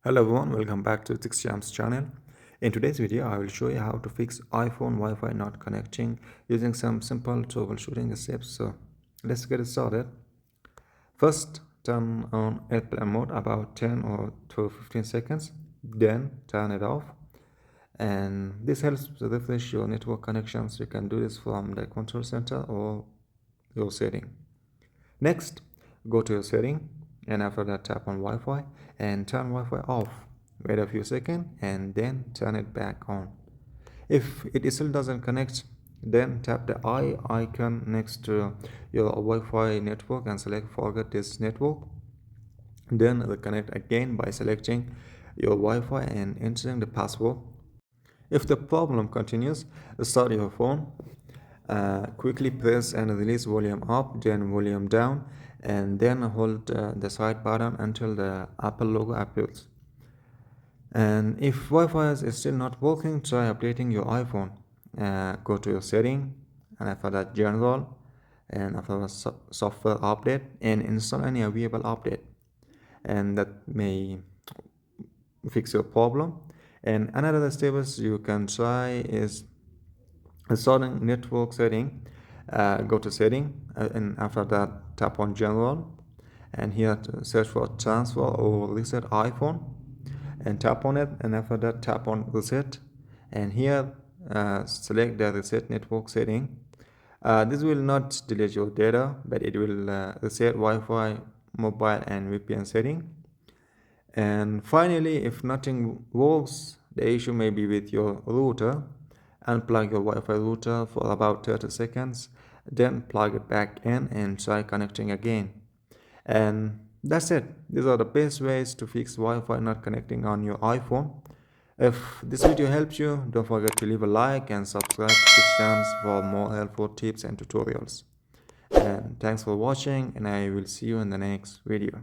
Hello everyone, welcome back to 6Jam's channel. In today's video, I will show you how to fix iPhone Wi-Fi not connecting using some simple troubleshooting steps. So let's get started. First, turn on airplane mode about 10 or to 15 seconds, then turn it off. And this helps to refresh your network connections. You can do this from the control center or your setting. Next, go to your setting, and after that tap on Wi-Fi and turn Wi-Fi off. Wait a few seconds and then turn it back on. If it still doesn't connect, then tap the eye icon next to your Wi-Fi network and select forget this network. Then reconnect again by selecting your Wi-Fi and entering the password. If the problem continues, start your phone. Quickly press and release volume up, then volume down, and then hold the side button until the Apple logo appears. And if Wi-Fi is still not working, try updating your iPhone. Go to your setting, and after that general, and after that software update, and install any available update, and that may fix your problem. And another step you can try is starting network setting. Go to setting, and after that tap on general, and here to search for transfer or reset iPhone, and tap on it, and after that tap on reset, and here select the reset network setting. This will not delete your data, but it will reset Wi-Fi, mobile and VPN setting. And finally, if nothing works, the issue may be with your router. Unplug your Wi-Fi router for about 30 seconds, then plug it back in and try connecting again. And that's it. These are the best ways to fix Wi-Fi not connecting on your iPhone. If this video helps you, don't forget to leave a like and subscribe to this channel for more helpful tips and tutorials. And thanks for watching, and I will see you in the next video.